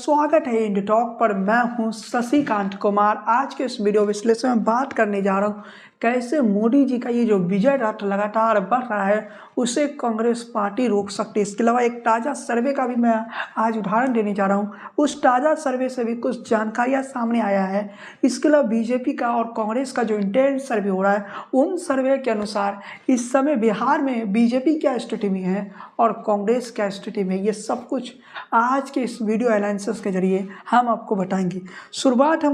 स्वागत है इंडी टॉक पर। मैं हूं शशिकांत कुमार। आज के इस वीडियो विश्लेषण में बात करने जा रहा हूं कैसे मोदी जी का ये जो विजय रथ लगातार बढ़ रहा है उसे कांग्रेस पार्टी रोक सकती है। इसके अलावा एक ताज़ा सर्वे का भी मैं आज उदाहरण देने जा रहा हूं। उस ताज़ा सर्वे से भी कुछ जानकारियां सामने आया है। इसके अलावा बीजेपी का और कांग्रेस का जो इंटेंट सर्वे हो रहा है उन सर्वे के अनुसार इस समय बिहार में बीजेपी क्या स्थिति में है और कांग्रेस क्या स्थिति में है, ये सब कुछ आज के इस वीडियो एनालिसिस के जरिए हम आपको बताएंगे। शुरुआत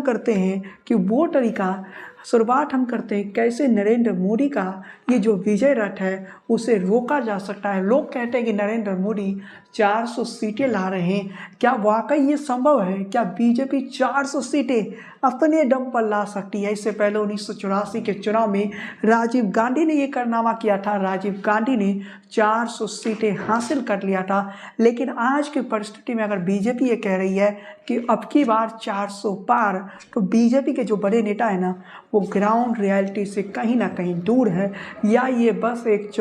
हम करते हैं कैसे नरेंद्र मोदी का ये जो विजय रथ है उसे रोका जा सकता है। लोग कहते हैं कि नरेंद्र मोदी 400 सीटें ला रहे हैं, क्या वाकई ये संभव है? क्या बीजेपी 400 सीटें अपने दम पर ला सकती है? इससे पहले 1984 के चुनाव में राजीव गांधी ने ये कारनामा किया था। राजीव गांधी ने 400 सीटें हासिल कर लिया था। लेकिन आज की परिस्थिति में अगर बीजेपी ये कह रही है कि अब की बार 400 पार, तो बीजेपी के जो बड़े नेता है ना वो ग्राउंड रियलिटी से कहीं ना कहीं दूर है, या ये बस एक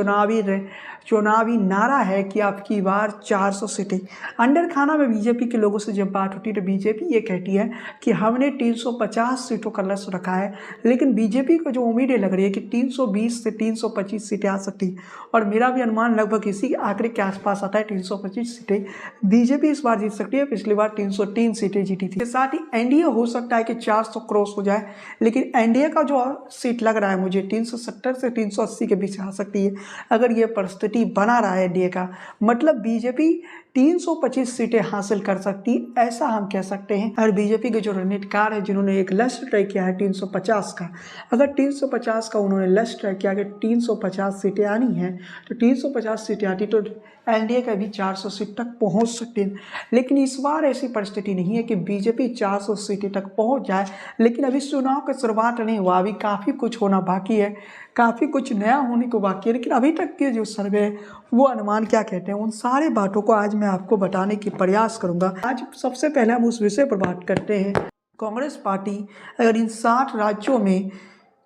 चुनावी नारा है कि अब की बार 400 सीटें। अंडर खाना में बीजेपी के लोगों से जब बात होती है तो बीजेपी ये कहती है कि हमने 350 सीटों का लक्ष्य रखा है, लेकिन बीजेपी को जो उम्मीदें लग रही है कि 320 से 325 सीटें आ सकती है और मेरा भी अनुमान लगभग इसी आंकड़े के आसपास आता है। 325 सीटें बीजेपी इस बार जीत सकती है। पिछली बार 303 सीटें जीती थी। साथ ही एनडीए हो सकता है कि 400 क्रॉस हो जाए, लेकिन एनडीए का जो सीट लग रहा है मुझे 370 से 380 के बीच आ सकती है। अगर ये परिस्थिति बना रहा है एनडीए का, मतलब बीजेपी 325 सीटें हासिल कर सकती, ऐसा हम कह सकते हैं। और बीजेपी के जो रणनीतिकार है जिन्होंने एक लक्ष्य तय किया है 350 का, अगर 350 का उन्होंने लक्ष्य तय किया कि 350 सीटें आनी है तो 350 सीटें आती तो एनडीए का भी 400 सीट तक पहुंच सकती है। लेकिन इस बार ऐसी परिस्थिति नहीं है कि बीजेपी 400 सीटें तक पहुंच जाए। लेकिन अभी चुनाव की शुरुआत नहीं हुआ, अभी काफ़ी कुछ होना बाकी है, काफ़ी कुछ नया होने को बाकी है। लेकिन अभी तक के जो सर्वे है वो अनुमान क्या कहते हैं, उन सारे बातों को आज मैं आपको बताने की प्रयास करूंगा। आज सबसे पहले हम उस विषय पर बात करते हैं। कांग्रेस पार्टी अगर इन 60 राज्यों में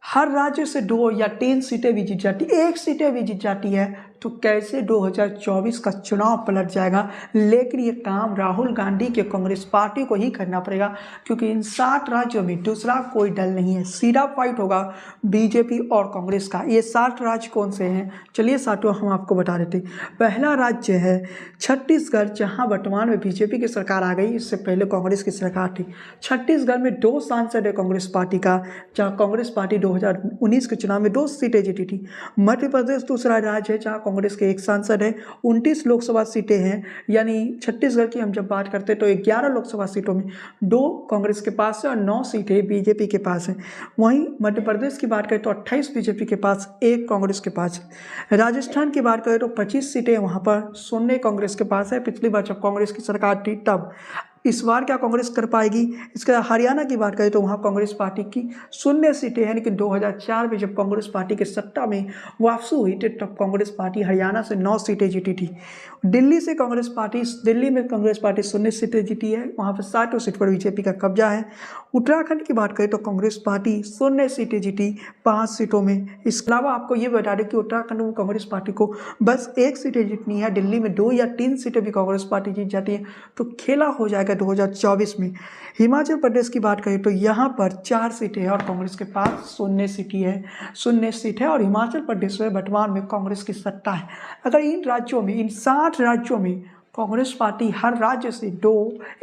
हर राज्य से 2 या 3 सीटें भी जीत जाती, 1 सीटें भी जीत जाती है, तो कैसे 2024 का चुनाव पलट जाएगा। लेकिन ये काम राहुल गांधी के कांग्रेस पार्टी को ही करना पड़ेगा, क्योंकि इन 60 राज्यों में दूसरा कोई दल नहीं है। सीधा फाइट होगा बीजेपी और कांग्रेस का। ये 60 राज्य कौन से हैं, चलिए 60 हम आपको बता देते हैं। पहला राज्य है छत्तीसगढ़, जहाँ वर्तमान में बीजेपी की सरकार आ गई, इससे पहले कांग्रेस की सरकार थी। छत्तीसगढ़ में 2 सांसद है कांग्रेस पार्टी का, जहाँ कांग्रेस पार्टी 2019 के चुनाव में 2 सीटें जीती थी। मध्य प्रदेश दूसरा राज्य है जहाँ कांग्रेस के 1 सांसद है, 29 लोकसभा सीटें हैं। यानी छत्तीसगढ़ की हम जब बात करते हैं तो 11 लोकसभा सीटों में 2 कांग्रेस के पास है और 9 सीटें बीजेपी के पास हैं। वहीं मध्य प्रदेश की बात करें तो 28 बीजेपी के पास, 1 कांग्रेस के पास है। राजस्थान की बात करें तो 25 सीटें वहाँ पर 0 कांग्रेस के पास है। पिछली बार जब कांग्रेस की सरकार थी तब, इस बार क्या कांग्रेस कर पाएगी? इसके हरियाणा की बात करें तो वहाँ कांग्रेस पार्टी की 0 सीटें हैं। लेकिन 2004 में जब कांग्रेस पार्टी की सत्ता में वापसी हुई थी तब कांग्रेस पार्टी हरियाणा से 9 सीटें जीती थी। दिल्ली में कांग्रेस पार्टी 0 सीटें जीती है, वहाँ पर 7 सीट पर बीजेपी का कब्जा है। उत्तराखंड की बात करें तो कांग्रेस पार्टी 0 सीटें जीती 5 सीटों में। इसके अलावा आपको ये बता दें कि उत्तराखंड में कांग्रेस पार्टी को बस 1 सीटें जीतनी है। दिल्ली में 2 या 3 सीटें भी कांग्रेस पार्टी जीत जाती है तो खेला हो जाएगा 2024 में। हिमाचल प्रदेश की बात करें तो यहाँ पर 4 सीटें हैं और कांग्रेस के पास 0 सीट है और हिमाचल प्रदेश में वर्तमान में कांग्रेस की सत्ता है। अगर इन 60 राज्यों में कांग्रेस पार्टी हर राज्य से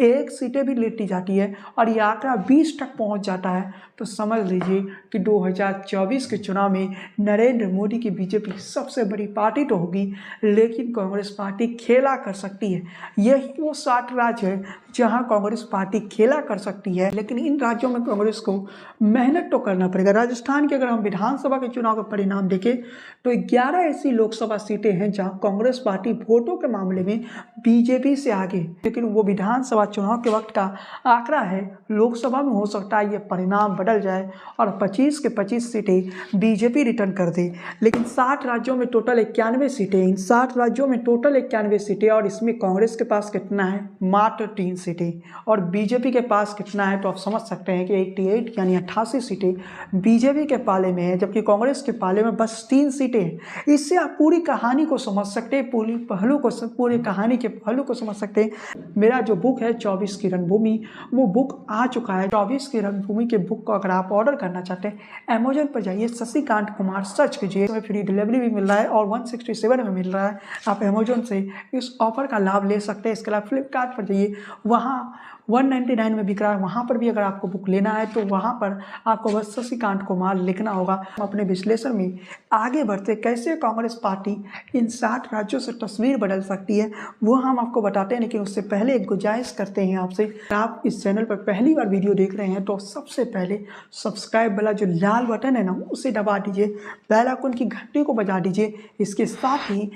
1 सीटें भी लेती जाती है और ये आंकड़ा 20 तक पहुंच जाता है तो समझ लीजिए कि 2024 के चुनाव में नरेंद्र मोदी की बीजेपी सबसे बड़ी पार्टी तो होगी, लेकिन कांग्रेस पार्टी खेला कर सकती है। यही वो 60 राज्य है जहां कांग्रेस पार्टी खेला कर सकती है। लेकिन इन राज्यों में कांग्रेस को मेहनत तो करना पड़ेगा। राजस्थान के अगर हम विधानसभा के चुनाव का परिणाम देखें तो 11 ऐसी लोकसभा सीटें हैं जहां कांग्रेस पार्टी वोटों के मामले में बीजेपी से आगे, लेकिन वो विधानसभा चुनाव के वक्त का आंकड़ा है। लोकसभा में हो सकता है ये परिणाम बदल जाए और 25 के 25 सीटें बीजेपी रिटर्न कर दे। लेकिन 60 राज्यों में टोटल 91 सीटें, इन 60 राज्यों में टोटल 91 सीटें और इसमें कांग्रेस के पास कितना है? मात्र 3 सीटें और बीजेपी के पास कितना है तो आप समझ सकते हैं कि 88 यानी 88 सीटें बीजेपी के पाले में है, जबकि कांग्रेस के पाले में बस 3 सीटें हैं। इससे आप पूरी कहानी को समझ सकते हैं, पूरी कहानी के पहलू को समझ सकते हैं। मेरा जो बुक है 24 की रणभूमि, वो बुक आ चुका है। 24 की रणभूमि के बुक को अगर आप ऑर्डर करना चाहते हैं अमेजोन पर जाइए, शशिकांत कुमार सर्च कीजिए, इसमें फ्री डिलीवरी भी मिल रहा है और 167 में मिल रहा है। आप अमेजोन से इस ऑफर का लाभ ले सकते हैं। इसके अलावा फ्लिपकार्ट पर जाइए, वहाँ 199 में बिक रहा है, वहाँ पर भी अगर आपको बुक लेना है तो वहाँ पर आपको बस शशिकांत कुमार लिखना होगा। हम अपने विश्लेषण में आगे बढ़ते कैसे कांग्रेस पार्टी इन 60 राज्यों से तस्वीर बदल सकती है वो हम आपको बताते हैं। लेकिन उससे पहले एक गुजारिश करते हैं आपसे, आप इस चैनल पर पहली बार वीडियो देख रहे हैं तो सबसे पहले सब्सक्राइब वाला जो लाल बटन है ना उसे दबा दीजिए, बेल आइकन की घंटी को बजा दीजिए। इसके साथ ही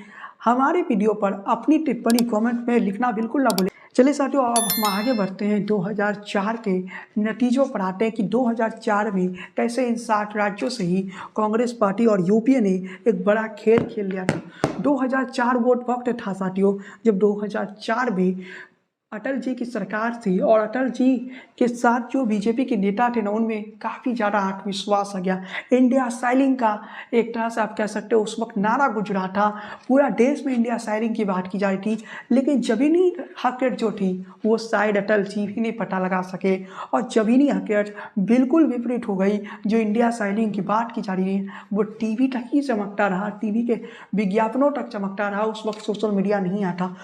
हमारे वीडियो पर अपनी टिप्पणी कमेंट में लिखना बिल्कुल ना भूलें। चलिए साथियों, अब हम आगे बढ़ते हैं 2004 के नतीजों पर आते हैं कि 2004 में कैसे इन 60 राज्यों से ही कांग्रेस पार्टी और यूपीए ने एक बड़ा खेल खेल लिया था। 2004 वोट वक्त था साथियों, जब 2004 में अटल जी की सरकार थी और अटल जी के साथ जो बीजेपी के नेता थे ना उनमें काफ़ी ज़्यादा आत्मविश्वास आ गया। इंडिया साइलिंग का एक तरह से आप कह सकते हो उस वक्त नारा गुजरा था, पूरा देश में इंडिया साइलिंग की बात की जा रही थी। लेकिन जमीनी हकीकत जो थी वो शायद अटल जी भी नहीं पता लगा सके और जमीनी हकीकत बिल्कुल विपरीत हो गई। जो इंडिया साइलिंग की बात की जा रही है वो टीवी तक ही चमकता रहा, टीवी के विज्ञापनों तक चमकता रहा। उस वक्त सोशल मीडिया नहीं आता।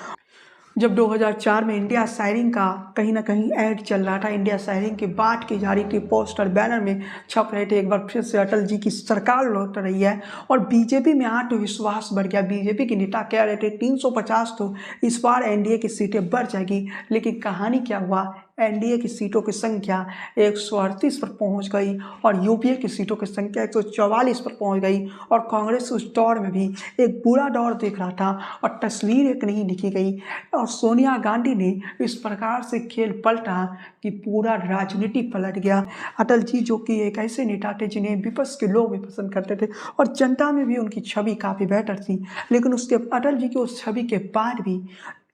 जब 2004 में इंडिया साइलिंग का कहीं ना कहीं ऐड चल रहा था, इंडिया साइलिंग की बात की जा रही थी, पोस्टर बैनर में छप रहे थे, एक बार फिर से अटल जी की सरकार लौट रही है और बीजेपी में आत्मविश्वास बढ़ गया। बीजेपी के नेता कह रहे थे 350 तो इस बार एनडीए की सीटें बढ़ जाएगी। लेकिन कहानी क्या हुआ, एनडीए की सीटों की संख्या 138 पर पहुंच गई और यूपीए की सीटों की संख्या 144 पर पहुंच गई और कांग्रेस उस दौर में भी एक बुरा दौर देख रहा था और तस्वीर एक नहीं लिखी गई। और सोनिया गांधी ने इस प्रकार से खेल पलटा कि पूरा राजनीति पलट गया। अटल जी जो कि एक ऐसे नेता थे जिन्हें विपक्ष के लोग भी पसंद करते थे और जनता में भी उनकी छवि काफ़ी बेहतर थी, लेकिन उसके अटल जी की उस छवि के बाद भी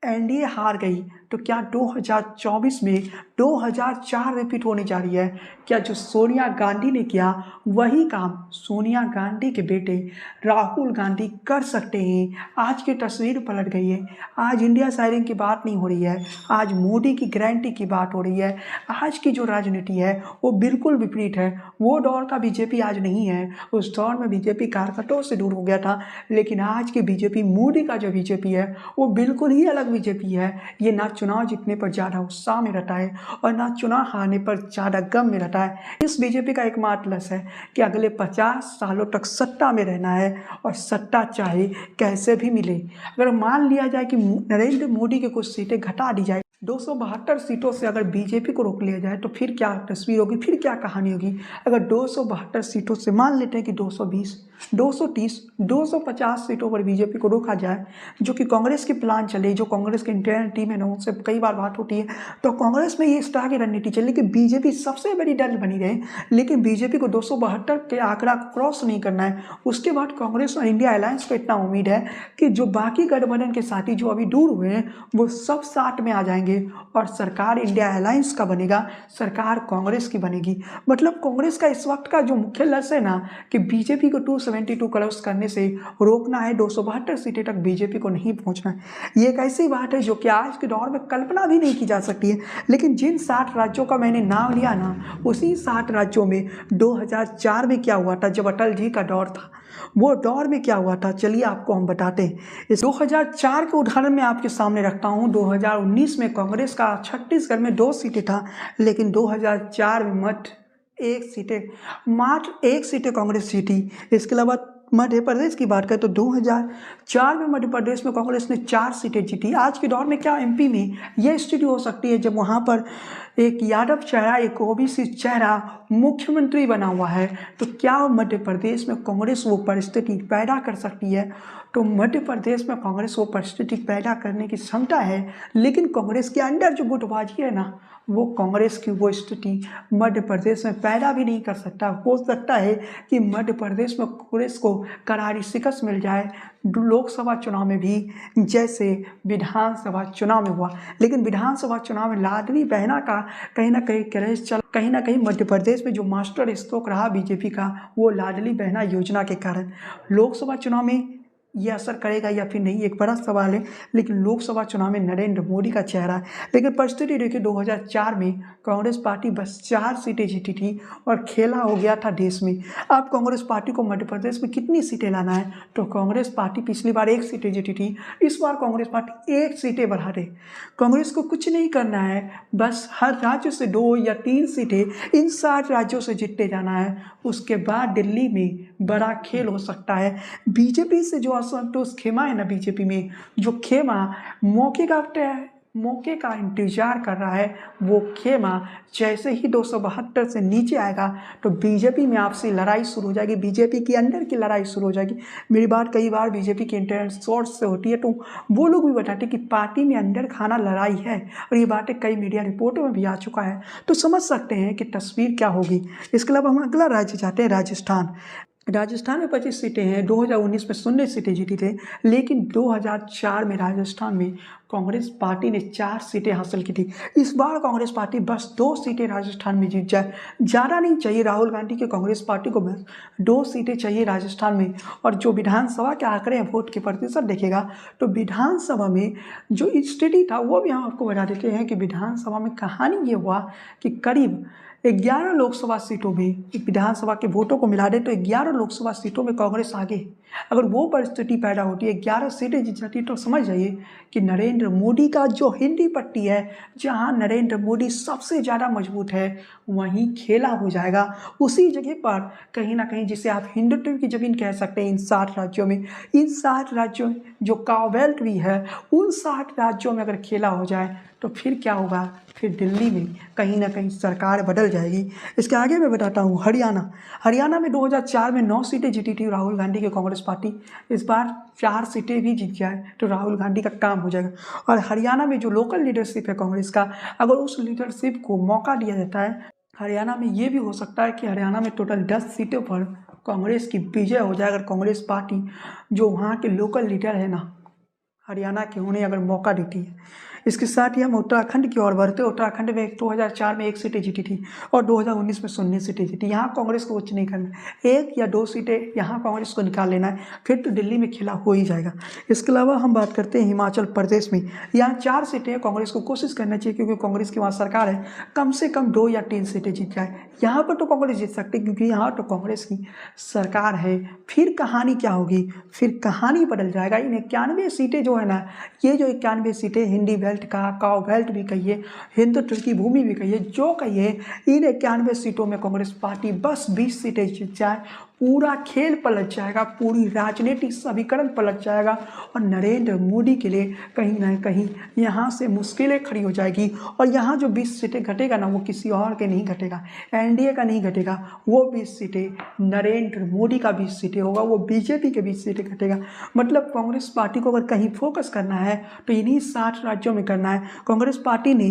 एनडीए हार गई। तो क्या 2024 में 2004 रिपीट होने जा रही है? क्या जो सोनिया गांधी ने किया वही काम सोनिया गांधी के बेटे राहुल गांधी कर सकते हैं? आज की तस्वीर पलट गई है। आज इंडिया साइलिंग की बात नहीं हो रही है, आज मोदी की गारंटी की बात हो रही है। आज की जो राजनीति है वो बिल्कुल विपरीत है। वो दौर का बीजेपी आज नहीं है। उस दौर में बीजेपी कार्यकर्ताओं से दूर हो गया था, लेकिन आज की बीजेपी, मोदी का जो बीजेपी है वो बिल्कुल ही अलग बीजेपी है। ये ना चुनाव जीतने पर ज़्यादा उत्साह में रहता है और ना चुनाव हारने पर ज़्यादा गम में रहता है। इस बीजेपी का एकमात्र लक्ष्य है कि अगले 50 सालों तक सत्ता में रहना है और सत्ता चाहे कैसे भी मिले। अगर मान लिया जाए कि नरेंद्र मोदी की कुछ सीटें घटा दी जाए, 272 सीटों से अगर बीजेपी को रोक लिया जाए तो फिर क्या तस्वीर होगी, फिर क्या कहानी होगी। अगर 272 सीटों से मान लेते हैं कि 220, 230, 250 सीटों पर बीजेपी को रोका जाए, जो कि कांग्रेस की प्लान चले, जो कांग्रेस की इंटरनल टीम है ना उनसे कई बार बात होती है, तो कांग्रेस में ये इस तरह की रणनीति चली कि बीजेपी सबसे बड़ी दल बनी रहे, लेकिन बीजेपी को 272 के आंकड़ा क्रॉस नहीं करना है। उसके बाद कांग्रेस और इंडिया अलायंस को इतना उम्मीद है कि जो बाकी गठबंधन के साथी जो अभी दूर हुए हैं वो सब साथ में आ जाएंगे और सरकार इंडिया अलायंस का बनेगा, सरकार कांग्रेस की बनेगी। मतलब कांग्रेस का इस वक्त का जो मुख्य लक्ष्य है ना कि बीजेपी को 272 क्रॉस करने से रोकना है, 272 सीटें तक बीजेपी को नहीं पहुंचना है। ये एक ऐसी बात है जो कि आज के दौर में कल्पना भी नहीं की जा सकती है। लेकिन जिन 60 राज्यों का मैंने नाम लिया ना, उसी 60 राज्यों में 2004 में क्या हुआ था जब अटल जी का दौर था, वो दौर में क्या हुआ था चलिए आपको हम बताते हैं। इस 2004 के उदाहरण में आपके सामने रखता हूँ। 2019 में कांग्रेस का छत्तीसगढ़ में 2 सीटें था, लेकिन 2004 में मात्र 1 सीटें कांग्रेस जीती। इसके अलावा मध्य प्रदेश की बात करें तो 2004 में मध्य प्रदेश में कांग्रेस ने 4 सीटें जीती। आज के दौर में क्या एमपी में यह स्थिति हो सकती है जब वहाँ पर एक यादव चेहरा, एक ओबीसी चेहरा मुख्यमंत्री बना हुआ है, तो क्या मध्य प्रदेश में कांग्रेस वो परिस्थिति पैदा कर सकती है? तो मध्य प्रदेश में कांग्रेस को परिस्थिति पैदा करने की क्षमता है, लेकिन कांग्रेस के अंदर जो गुटबाजी है ना, वो कांग्रेस की वो स्थिति मध्य प्रदेश में पैदा भी नहीं कर सकता। हो सकता है कि मध्य प्रदेश में कांग्रेस को करारी शिकस्त मिल जाए लोकसभा चुनाव में भी, जैसे विधानसभा चुनाव में हुआ। लेकिन विधानसभा चुनाव में लाडली बहना का कहीं ना कहीं क्रेज चल, कहीं ना कहीं मध्य प्रदेश में जो मास्टर स्ट्रोक रहा बीजेपी का, वो लाडली बहना योजना के कारण। लोकसभा चुनाव में ये असर करेगा या फिर नहीं, एक बड़ा सवाल है। लेकिन लोकसभा चुनाव में नरेंद्र मोदी का चेहरा है। लेकिन परिस्थिति देखिए, 2004 में कांग्रेस पार्टी बस 4 सीटें जीती थी और खेला हो गया था देश में। अब कांग्रेस पार्टी को मध्य प्रदेश में कितनी सीटें लाना है? तो कांग्रेस पार्टी पिछली बार 1 सीटें जीती थी, इस बार कांग्रेस पार्टी 1 सीटें बढ़ा दे। कांग्रेस को कुछ नहीं करना है, बस हर राज्य से 2 या 3 सीटें इन 60 राज्यों से जीतते जाना है। उसके बाद दिल्ली में बड़ा खेल हो सकता है। बीजेपी से जो असंतोष खेमा है ना, बीजेपी में जो खेमा मौके का इंतजार कर रहा है, वो खेमा जैसे ही 272 से नीचे आएगा तो बीजेपी में आपसी लड़ाई शुरू हो जाएगी, बीजेपी के अंदर की लड़ाई शुरू हो जाएगी। मेरी बात कई बार बीजेपी के इंटरनेट सोर्स से होती है, तो वो लोग भी बताते कि पार्टी में अंदर खाना लड़ाई है, और ये बातें कई मीडिया रिपोर्टों में भी आ चुका है। तो समझ सकते हैं कि तस्वीर क्या होगी। इसके अलावा हम अगला राज्य जाते हैं, राजस्थान में 25 सीटें हैं। 2019 में 0 सीटें जीती थे, लेकिन 2004 में राजस्थान में कांग्रेस पार्टी ने 4 सीटें हासिल की थी। इस बार कांग्रेस पार्टी बस 2 सीटें राजस्थान में जीत जाए, ज़्यादा नहीं चाहिए राहुल गांधी की कांग्रेस पार्टी को, बस 2 सीटें चाहिए राजस्थान में। और जो विधानसभा के आंकड़े हैं, वोट के प्रतिशत देखेगा तो विधानसभा में जो स्थिति था वो भी हम आपको बता देते हैं कि विधानसभा में कहानी ये हुआ कि करीब 11 लोकसभा सीटों में, विधानसभा के वोटों को मिला दे तो 11 लोकसभा सीटों में कांग्रेस आगे। अगर वो परिस्थिति पैदा होती है, 11 सीटें जीत जाती, तो समझ जाइए कि नरेंद्र मोदी का जो हिंदी पट्टी है, जहां नरेंद्र मोदी सबसे ज़्यादा मजबूत है, वहीं खेला हो जाएगा। उसी जगह पर कहीं ना कहीं, जिसे आप हिंदुत्व की जमीन कह सकते हैं, इन 60 राज्यों में, इन 60 राज्यों में जो काउबेल्ट भी है, उन 60 राज्यों में अगर खेला हो जाए तो फिर क्या होगा? फिर दिल्ली में कहीं ना कहीं सरकार बदल जाएगी। इसके आगे मैं बताता हूँ हरियाणा में 2004 में 9 सीटें जीती थी राहुल गांधी की कांग्रेस पार्टी। इस बार 4 सीटें भी जीत जाए तो राहुल गांधी का काम हो जाएगा। और हरियाणा में जो लोकल लीडरशिप है कांग्रेस का, अगर उस लीडरशिप को मौका दिया जाता है, हरियाणा में ये भी हो सकता है कि हरियाणा में टोटल 10 सीटों पर कांग्रेस की विजय हो जाए, अगर कांग्रेस पार्टी जो वहाँ के लोकल लीडर है ना हरियाणा के, उन्हें अगर मौका देती है। इसके साथ ही हम उत्तराखंड की ओर बढ़ते। उत्तराखंड में 2004 में 1 सीटें जीती थी और 2019 में 0 सीटें जीती। यहाँ कांग्रेस को कुछ नहीं करना, 1 या 2 सीटें यहाँ कांग्रेस को निकाल लेना है, फिर तो दिल्ली में खेला हो ही जाएगा। इसके अलावा हम बात करते हैं हिमाचल प्रदेश में। यहाँ 4 सीटें कांग्रेस को कोशिश करना चाहिए, क्योंकि कांग्रेस की वहाँ सरकार है, कम से कम 2 या 3 सीटें जीत जाए। यहाँ पर तो कांग्रेस जीत सकती है, क्योंकि यहाँ तो कांग्रेस की सरकार है। फिर कहानी क्या होगी? फिर कहानी बदल जाएगा। इन 91 सीटें जो है ना, ये जो 91 सीटें हिंदी बेल्ट का, काउ बेल्ट भी कहिए, हिंदुत्व की भूमि भी कहिए, जो कहिए, इन 91 सीटों में कांग्रेस पार्टी बस 20 सीटें जीत जाए, पूरा खेल पलट जाएगा, पूरी राजनीतिक समीकरण पलट जाएगा और नरेंद्र मोदी के लिए कहीं ना कहीं यहाँ से मुश्किलें खड़ी हो जाएगी। और यहाँ जो 20 सीटें घटेगा ना, वो किसी और के नहीं घटेगा, एनडीए का नहीं घटेगा, वो 20 सीटें नरेंद्र मोदी का 20 सीटें होगा, वो बीजेपी के 20 सीटें घटेगा। मतलब कांग्रेस पार्टी को अगर कहीं फोकस करना है तो इन्हीं 60 राज्यों में करना है। कांग्रेस पार्टी ने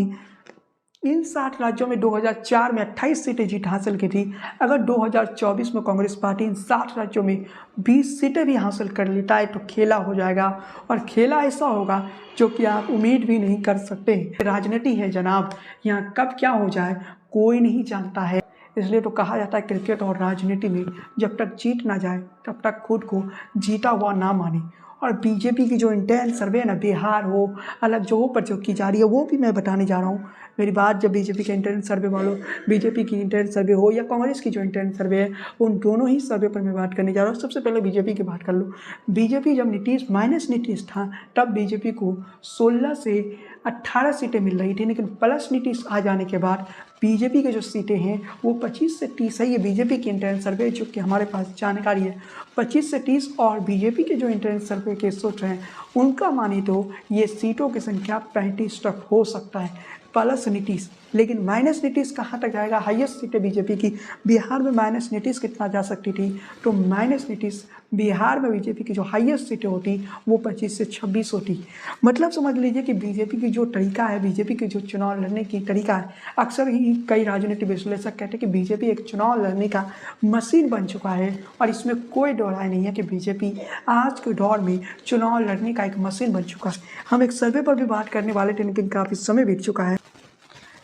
इन 60 राज्यों में 2004 में 28 सीटें जीत हासिल की थी। अगर 2024 में कांग्रेस पार्टी इन 60 राज्यों में 20 सीटें भी हासिल कर लेता है तो खेला हो जाएगा, और खेला ऐसा होगा जो कि आप उम्मीद भी नहीं कर सकते। राजनीति है जनाब, यहाँ कब क्या हो जाए कोई नहीं जानता है। इसलिए तो कहा जाता है क्रिकेट और राजनीति में जब तक जीत ना जाए तब तक खुद को जीता हुआ ना माने। और बीजेपी की जो इंटरनल सर्वे है ना, बिहार हो, अलग जगहों पर जो की जा रही है, वो भी मैं बताने जा रहा हूँ। मेरी बात जब बीजेपी के इंटरनल सर्वे वालों, बीजेपी की इंटरनल सर्वे हो या कांग्रेस की जो इंटरनल सर्वे है, उन दोनों ही सर्वे पर मैं बात करने जा रहा हूँ। सबसे पहले बीजेपी की बात कर लो। बीजेपी जब नीतीश था, तब बीजेपी को 16 से 18 सीटें मिल रही थी, लेकिन प्लस नीतीश आ जाने के बाद बीजेपी के जो सीटें हैं वो 25 से 30 है। ये बीजेपी की इंटरनल सर्वे जो कि हमारे पास जानकारी है, 25 से 30। और बीजेपी के जो इंटरनल सर्वे के सूत्र हैं उनका माने तो ये सीटों की संख्या 35 तक हो सकता है। प्लस नीतीश, लेकिन माइनस नीतीश कहाँ तक जाएगा? हाईएस्ट सीटें बीजेपी की बिहार में माइनस नीतीश कितना जा सकती थी? तो माइनस नीतीश बिहार में बीजेपी की जो हाईएस्ट सीटें होती वो 25 से 26 होती। मतलब समझ लीजिए कि बीजेपी की जो तरीका है, बीजेपी की जो चुनाव लड़ने की तरीका है, अक्सर ही कई राजनीतिक विश्लेषक कहते हैं कि बीजेपी एक चुनाव लड़ने का मशीन बन चुका है और इसमें कोई दो राय नहीं है कि बीजेपी आज के दौर में चुनाव लड़ने का एक मशीन बन चुका है। हम एक सर्वे पर भी बात करने वाले थे लेकिन काफ़ी समय बीत चुका है।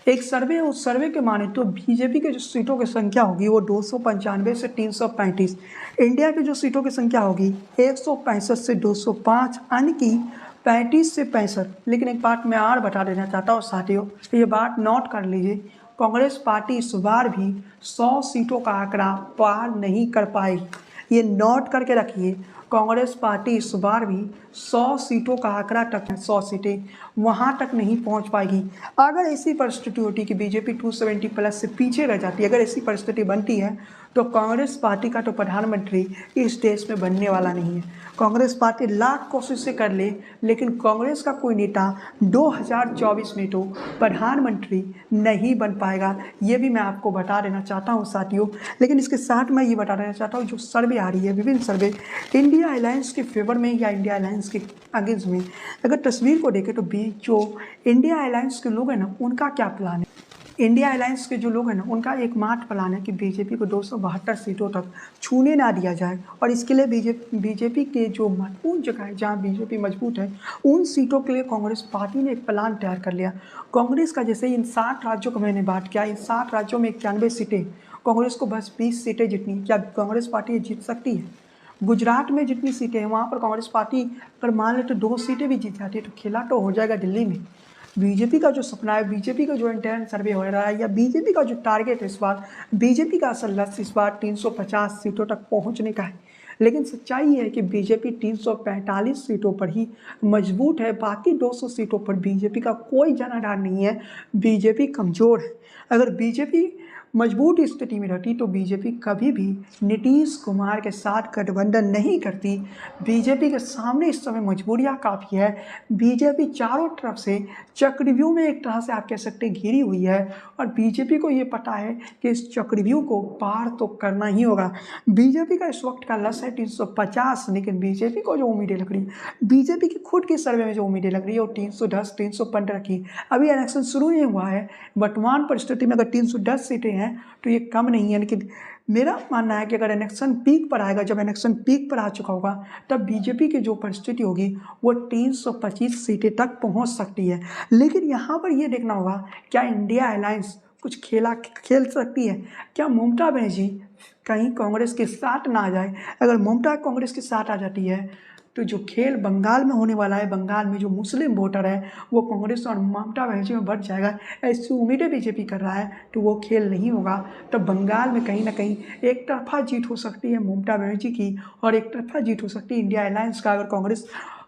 एक सर्वे है, उस सर्वे के माने तो बीजेपी के जो सीटों की संख्या होगी वो 295 से 335, इंडिया की जो सीटों की संख्या होगी 165 से 205, अन्य की 35 से 65। लेकिन एक बात मैं और बता देना चाहता हूँ साथियों, ये बात नोट कर लीजिए, कांग्रेस पार्टी इस बार भी 100 सीटों का आंकड़ा पार नहीं कर पाएगी। ये नोट करके रखिए, कांग्रेस पार्टी इस बार भी 100 सीटों का आंकड़ा तक, 100 सीटें वहां तक नहीं पहुंच पाएगी। अगर ऐसी परिस्थिति होती कि बीजेपी 270 प्लस से पीछे रह जाती, अगर ऐसी परिस्थिति बनती है तो कांग्रेस पार्टी का तो प्रधानमंत्री इस देश में बनने वाला नहीं है। कांग्रेस पार्टी लाख कोशिशें कर ले, लेकिन कांग्रेस का कोई नेता 2024 में तो प्रधानमंत्री नहीं बन पाएगा। ये भी मैं आपको बता देना चाहता हूँ साथियों। लेकिन इसके साथ मैं ये बता देना चाहता हूँ, जो सर्वे आ रही है, विभिन्न सर्वे इंडिया अलायंस के फेवर में या इंडिया अलायंस के अगेंस्ट में, अगर तस्वीर को देखें तो जो इंडिया अलायंस के लोग हैं ना, उनका क्या प्लान है? इंडिया अलायंस के जो लोग हैं ना, उनका एकमात्र प्लान है कि बीजेपी को 272 सीटों तक छूने ना दिया जाए और इसके लिए बीजेपी के जो महत्वपूर्ण जगह है जहां बीजेपी मजबूत है, उन सीटों के लिए कांग्रेस पार्टी ने एक प्लान तैयार कर लिया। कांग्रेस का जैसे इन 60 राज्यों का मैंने बात किया, इन 60 राज्यों में 91 सीटें, कांग्रेस को बस 20 सीटें जीतनी। क्या कांग्रेस पार्टी जीत सकती है? गुजरात में जितनी सीटें हैं वहाँ पर कांग्रेस पार्टी अगर मान ले तो 2 सीटें भी जीत जाती है तो खेला तो हो जाएगा दिल्ली में। बीजेपी का जो सपना है, बीजेपी का जो इंटरनल सर्वे हो रहा है या बीजेपी का जो टारगेट है, इस बार बीजेपी का असल लक्ष्य इस बार 350 सीटों तक पहुंचने का है। लेकिन सच्चाई है कि बीजेपी 345 सीटों पर ही मजबूत है, बाकी 200 सीटों पर बीजेपी का कोई जनाधार नहीं है, बीजेपी कमज़ोर है। अगर बीजेपी मजबूत स्थिति में रहती तो बीजेपी कभी भी नीतीश कुमार के साथ गठबंधन नहीं करती। बीजेपी के सामने इस समय मजबूरियां काफ़ी है। बीजेपी चारों तरफ से चक्रव्यूह में एक तरह से आप कह सकते हैं घिरी हुई है और बीजेपी को ये पता है कि इस चक्रव्यूह को पार तो करना ही होगा। बीजेपी का इस वक्त का लक्ष्य है 350, लेकिन बीजेपी को जो उम्मीदें लग रही, बीजेपी की खुद की सर्वे में जो उम्मीदें लग रही है वो 310, 315 की। अभी इलेक्शन शुरू नहीं हुआ है, वर्तमान परिस्थिति में अगर 310 सीटें तो ये कम नहीं है। लेकिन मेरा मानना है कि अगर इलेक्शन पीक पर आएगा, जब इलेक्शन पीक पर आ चुका होगा, तब बीजेपी की जो परिस्थिति होगी वो 325 सीटें तक पहुंच सकती है। लेकिन यहाँ पर ये देखना होगा, क्या इंडिया अलायंस कुछ खेल सकती है? क्या ममता बनर्जी कहीं कांग्रेस के साथ ना आ जाए? अगर ममता कांग्रेस के साथ आ जाती है तो जो खेल बंगाल में होने वाला है, बंगाल में जो मुस्लिम वोटर है वो कांग्रेस और ममता बनर्जी में बढ़ जाएगा, ऐसी उम्मीदें बीजेपी कर रहा है, तो वो खेल नहीं होगा। तो बंगाल में कहीं ना कहीं एक तरफा जीत हो सकती है ममता बनर्जी की और एक तरफा जीत हो सकती है इंडिया अलायंस का, अगर कांग्रेस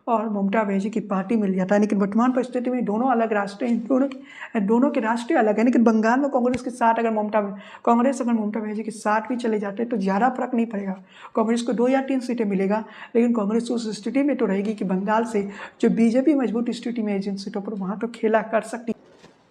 और ममता बनर्जी की पार्टी मिल जाता है। लेकिन वर्तमान परिस्थिति में दोनों अलग राष्ट्र हैं, दोनों के राष्ट्र अलग हैं। लेकिन बंगाल में कांग्रेस के साथ अगर ममता बनर्जी के साथ भी चले जाते हैं तो ज़्यादा फर्क नहीं पड़ेगा, कांग्रेस को 2 या 3 सीटें मिलेगा। लेकिन कांग्रेस उस स्थिति में तो रहेगी कि बंगाल से जो बीजेपी मजबूत स्थिति में है जिन सीटों पर, वहाँ तो खेला कर सकती है।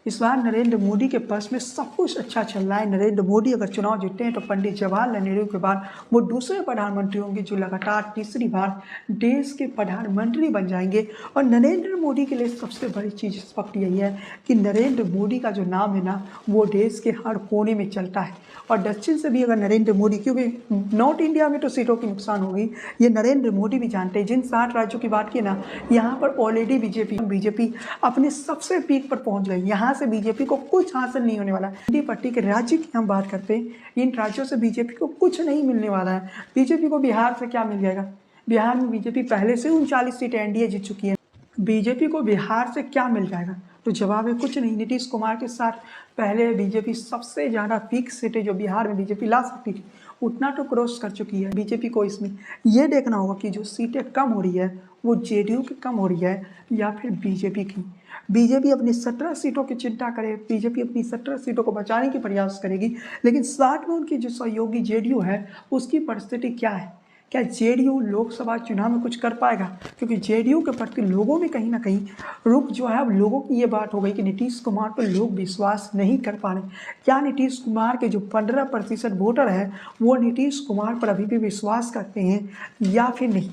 इस बार नरेंद्र मोदी के पर्स में सब कुछ अच्छा चल रहा है। नरेंद्र मोदी अगर चुनाव जीतते हैं तो पंडित जवाहरलाल नेहरू के बाद वो दूसरे प्रधानमंत्री होंगे जो लगातार तीसरी बार देश के प्रधानमंत्री बन जाएंगे। और नरेंद्र मोदी के लिए सबसे बड़ी चीज़ इस वक्त यही है कि नरेंद्र मोदी का जो नाम है ना, वो देश के हर कोने में चलता है। और दक्षिण से भी अगर नरेंद्र मोदी, क्योंकि नॉर्थ इंडिया में तो सीटों की नुकसान होगी, ये नरेंद्र मोदी भी जानते हैं। जिन 60 राज्यों की बात की ना, यहाँ पर ऑलरेडी बीजेपी अपने सबसे पीक पर पहुँच गई। यहाँ से बीजेपी को कुछ हासिल नहीं होने वाला है। इंडी पट्टी के राज्य की हम बात करते हैं, इन राज्यों से बीजेपी को कुछ नहीं मिलने वाला है। बीजेपी को बिहार से क्या मिल जाएगा? बिहार में बीजेपी पहले से 39 सीटें एनडीए जीत चुकी है, बीजेपी को बिहार से क्या मिल जाएगा? तो जवाब है कुछ नहीं। नीतीश कुमार के साथ पहले बीजेपी सबसे ज़्यादा पीक सीटें जो बिहार में बीजेपी ला सकती थी उतना तो क्रॉस कर चुकी है। बीजेपी को इसमें यह देखना होगा कि जो सीटें कम हो रही है वो जेडीयू की कम हो रही है या फिर बीजेपी की। बीजेपी अपनी 17 सीटों की चिंता करे, बीजेपी अपनी 17 सीटों को बचाने की प्रयास करेगी, लेकिन साथ में उनकी जो सहयोगी जेडीयू है उसकी परिस्थिति क्या है? क्या जेडीयू लोकसभा चुनाव में कुछ कर पाएगा? क्योंकि जेडीयू के प्रति लोगों में कहीं ना कहीं रुख जो है, अब लोगों की ये बात हो गई कि नीतीश कुमार पर लोग विश्वास नहीं कर पा रहे। क्या नीतीश कुमार के जो 15% वोटर है वो नीतीश कुमार पर अभी भी विश्वास करते हैं या फिर नहीं?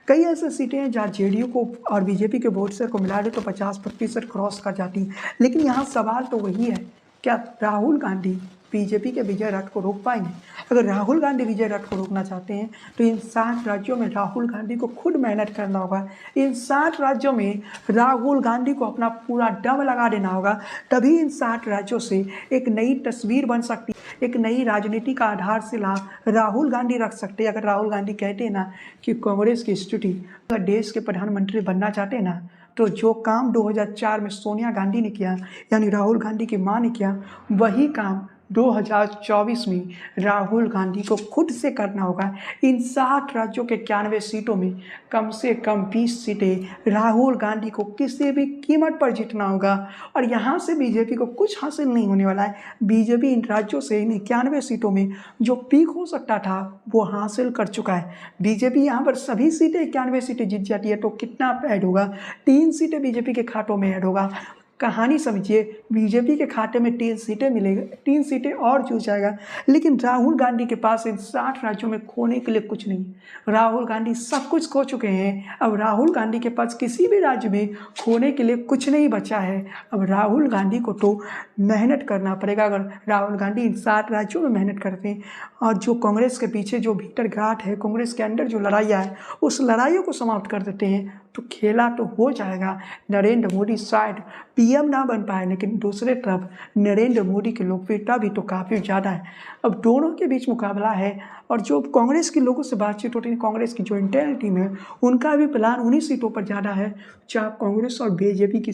कई ऐसे सीटें हैं जहाँ जेडीयू को और बीजेपी के वोट शेयर को मिला दे तो 50% क्रॉस कर जाती है। लेकिन यहाँ सवाल तो वही है, क्या राहुल गांधी बीजेपी के विजय रथ को रोक पाएंगे? अगर राहुल गांधी विजय रथ को रोकना चाहते हैं तो इन 60 राज्यों में राहुल गांधी को खुद मेहनत करना होगा। इन 60 राज्यों में राहुल गांधी को अपना पूरा दम लगा देना होगा, तभी इन 60 राज्यों से एक नई तस्वीर बन सकती है, एक नई राजनीति का आधारशिला राहुल गांधी रख सकते हैं। अगर राहुल गांधी कहते हैं ना कि कांग्रेस की स्थिति, अगर देश के प्रधानमंत्री बनना चाहते हैं ना, तो जो काम 2004 में सोनिया गांधी ने किया, यानी राहुल गांधी की मां ने किया, वही काम 2024 में राहुल गांधी को खुद से करना होगा। इन 60 राज्यों के 91 सीटों में कम से कम 20 सीटें राहुल गांधी को किसी भी कीमत पर जीतना होगा। और यहाँ से बीजेपी को कुछ हासिल नहीं होने वाला है। बीजेपी इन राज्यों से, इन 91 सीटों में जो पीक हो सकता था वो हासिल कर चुका है। बीजेपी यहाँ पर सभी सीटें 91 सीटें जीत जाती है तो कितना ऐड होगा? 3 सीटें बीजेपी के खातों में ऐड होगा। कहानी समझिए, बीजेपी के खाते में 3 सीटें मिलेगा, 3 सीटें और जुड़ जाएगा। लेकिन राहुल गांधी के पास इन 60 राज्यों में खोने के लिए कुछ नहीं। राहुल गांधी सब कुछ खो चुके हैं। अब राहुल गांधी के पास किसी भी राज्य में खोने के लिए कुछ नहीं बचा है। अब राहुल गांधी को तो मेहनत करना पड़ेगा। अगर राहुल गांधी इन 60 राज्यों में मेहनत करते हैं और जो कांग्रेस के पीछे जो भीतर घाट है, कांग्रेस के अंदर जो लड़ाइयाँ है, उस लड़ाइयों को समाप्त कर देते हैं तो खेला तो हो जाएगा। नरेंद्र मोदी शायद पीएम ना बन पाए, लेकिन दूसरे तरफ नरेंद्र मोदी की लोकप्रियता भी तो काफ़ी ज़्यादा है। अब दोनों के बीच मुकाबला है। और जो कांग्रेस के लोगों से बातचीत होती है, कांग्रेस की जो इंटरनल टीम है, उनका भी प्लान उन्हीं सीटों पर ज़्यादा है जहाँ कांग्रेस और बीजेपी की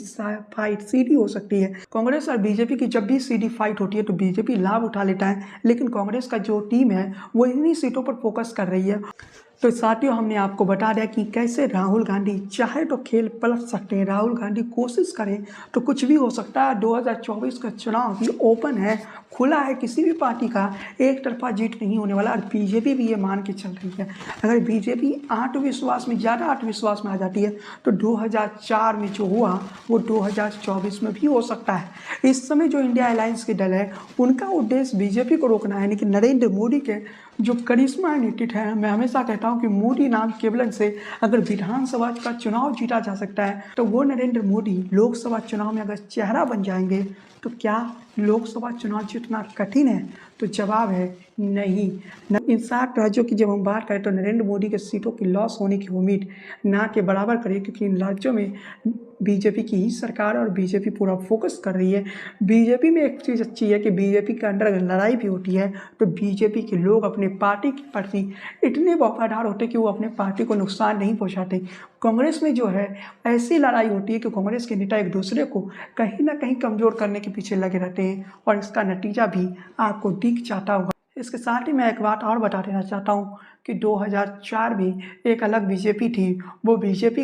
फाइट सीधी हो सकती है। कांग्रेस और बीजेपी की जब भी सीधी फाइट होती है तो बीजेपी लाभ उठा लेता है, लेकिन कांग्रेस का जो टीम है वो इन्हीं सीटों पर फोकस कर रही है। तो साथियों, हमने आपको बता दिया कि कैसे राहुल गांधी चाहे तो खेल पलट सकते हैं। राहुल गांधी कोशिश करें तो कुछ भी हो सकता है। 2024 का चुनाव भी ओपन है, खुला है, किसी भी पार्टी का एक तरफा जीत नहीं होने वाला। और बीजेपी भी ये मान के चल रही है, अगर बीजेपी ज़्यादा आत्मविश्वास में आ जाती है तो 2004 में जो हुआ वो 2024 में भी हो सकता है। इस समय जो इंडिया अलायंस के दल है उनका उद्देश्य बीजेपी को रोकना है, लेकिन नरेंद्र मोदी के जो करिश्मा नेतृत्व है, मैं हमेशा कहता हूं कि मोदी नाम केवल से अगर विधानसभा का चुनाव जीता जा सकता है तो वो नरेंद्र मोदी लोकसभा चुनाव में अगर चेहरा बन जाएंगे तो क्या लोकसभा चुनाव जीतना कठिन है? तो जवाब है नहीं। इन 60 राज्यों की जब हम बात करें तो नरेंद्र मोदी के सीटों की लॉस होने की उम्मीद ना के बराबर करें, क्योंकि इन राज्यों में बीजेपी की ही सरकार और बीजेपी पूरा फोकस कर रही है। बीजेपी में एक चीज़ अच्छी है कि बीजेपी के अंदर अगर लड़ाई भी होती है तो बीजेपी के लोग अपने पार्टी के प्रति इतने वफादार होते कि वो अपने पार्टी को नुकसान नहीं पहुंचाते। कांग्रेस में जो है ऐसी लड़ाई होती है कि कांग्रेस के नेता एक दूसरे को कहीं ना कहीं कमज़ोर करने के पीछे लगे रहते हैं और इसका नतीजा भी आपको दिख जाता होगा। इसके साथ ही मैं एक बात और बता देना चाहता हूँ कि 2004 में एक अलग बीजेपी थी। वो बीजेपी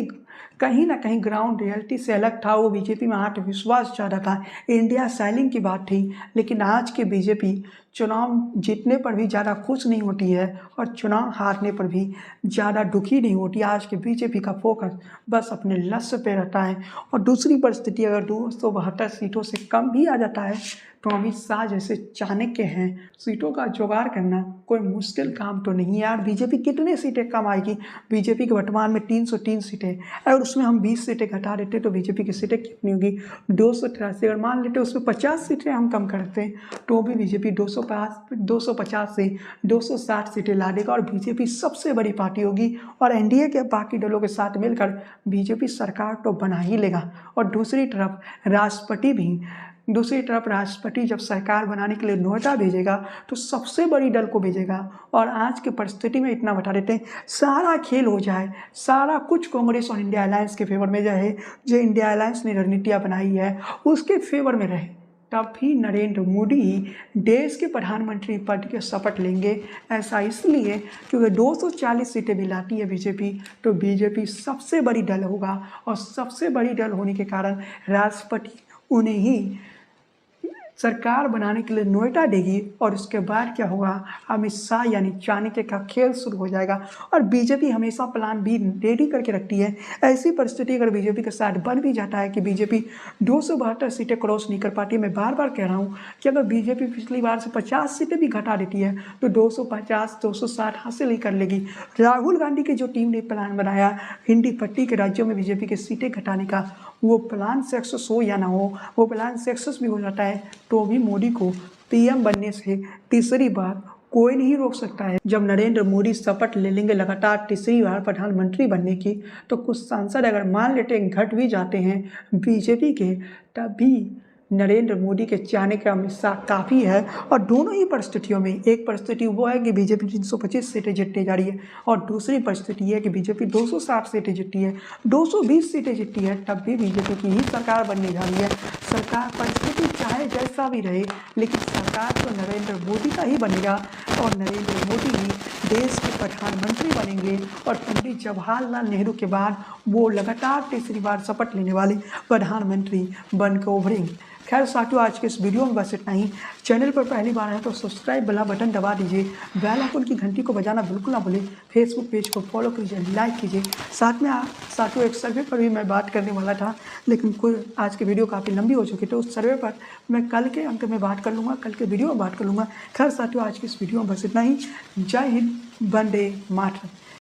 कहीं ना कहीं ग्राउंड रियलिटी से अलग था। वो बीजेपी में आत्मविश्वास ज़्यादा था, इंडिया सेलिंग की बात थी। लेकिन आज की बीजेपी चुनाव जीतने पर भी ज़्यादा खुश नहीं होती है और चुनाव हारने पर भी ज़्यादा दुखी नहीं होती। आज के बीजेपी का फोकस बस अपने लक्ष्य पे रहता है। और दूसरी परिस्थिति, अगर 272 सीटों से कम भी आ जाता है तो अमित शाह जैसे चाणक्य हैं, सीटों का जुगाड़ करना कोई मुश्किल काम तो नहीं है। यार बीजेपी कितने सीटें कम आएगी? बीजेपी के वर्तमान में 303 सीटें, अगर उसमें हम 20 सीटें घटा देते तो बीजेपी की सीटें कितनी होगी? 283। अगर मान लेते उसमें 50 सीटें हम कम करते हैं तो भी बीजेपी 250 से 260 सीटें ला देगा और बीजेपी सबसे बड़ी पार्टी होगी। और एनडीए के बाकी दलों के साथ मिलकर बीजेपी सरकार तो बना ही लेगा। और दूसरी तरफ राष्ट्रपति जब सरकार बनाने के लिए नोटा भेजेगा तो सबसे बड़ी दल को भेजेगा। और आज की परिस्थिति में इतना बता देते हैं, सारा खेल हो जाए, सारा कुछ कांग्रेस और इंडिया अलायंस के फेवर में जाए, जो इंडिया अलायंस ने रणनीतियाँ बनाई है उसके फेवर में रहे, तब भी नरेंद्र मोदी देश के प्रधानमंत्री पद के शपथ लेंगे। ऐसा इसलिए क्योंकि 240 सीटें भी लाती है बीजेपी तो बीजेपी सबसे बड़ी दल होगा और सबसे बड़ी दल होने के कारण राष्ट्रपति उन्हें ही सरकार बनाने के लिए नोएडा देगी और उसके बाद क्या होगा, अमित शाह यानी चाणक्य का खेल शुरू हो जाएगा। और बीजेपी हमेशा प्लान भी रेडी करके रखती है। ऐसी परिस्थिति अगर बीजेपी के साथ बन भी जाता है कि बीजेपी 272 सीटें क्रॉस नहीं कर पाती, मैं बार बार कह रहा हूँ कि अगर बीजेपी पिछली बार से 50 सीटें भी घटा देती है तो 250 260 हासिल ही कर लेगी। राहुल गांधी की जो टीम ने प्लान बनाया हिंदी पट्टी के राज्यों में बीजेपी की सीटें घटाने का, वो प्लान सक्सेस हो या ना हो, वो प्लान सक्सेस भी हो जाता है तो भी मोदी को पीएम बनने से तीसरी बार कोई नहीं रोक सकता है। जब नरेंद्र मोदी शपथ ले लेंगे लगातार तीसरी बार प्रधानमंत्री बनने की, तो कुछ सांसद अगर मान लेते हैं घट भी जाते हैं बीजेपी के, तब भी नरेंद्र मोदी के चाहने का अमित शाह काफ़ी है। और दोनों ही परिस्थितियों में, एक परिस्थिति वो है कि बीजेपी 325 सीटें जीतने जा रही है और दूसरी परिस्थिति है कि बीजेपी 260 सीटें जीतती है, 220 सीटें जीतती है, तब भी बीजेपी की ही सरकार बनने जा रही है। सरकार परिस्थिति चाहे जैसा भी रहे, लेकिन सरकार तो नरेंद्र मोदी का ही बनेगा और नरेंद्र मोदी ही देश के प्रधानमंत्री बनेंगे। और पंडित जवाहरलाल नेहरू के बाद वो लगातार तीसरी बार शपथ लेने वाले प्रधानमंत्री बनकर उभरेंगे। खैर साथियों, आज के इस वीडियो में बस इतना ही। चैनल पर पहली बार आए तो सब्सक्राइब वाला बटन दबा दीजिए, बेल आइकन की घंटी को बजाना बिल्कुल ना भूलें, फेसबुक पेज को फॉलो कीजिए, लाइक कीजिए। साथ में साथियों एक सर्वे पर भी मैं बात करने वाला था, लेकिन कोई आज की वीडियो काफ़ी लंबी हो चुकी, तो उस सर्वे पर मैं कल के अंक में बात कर लूँगा, कल के वीडियो में बात कर लूँगा। खैर साथियों, आज की इस वीडियो में बस इतना ही। जय हिंद, वंदे मातरम।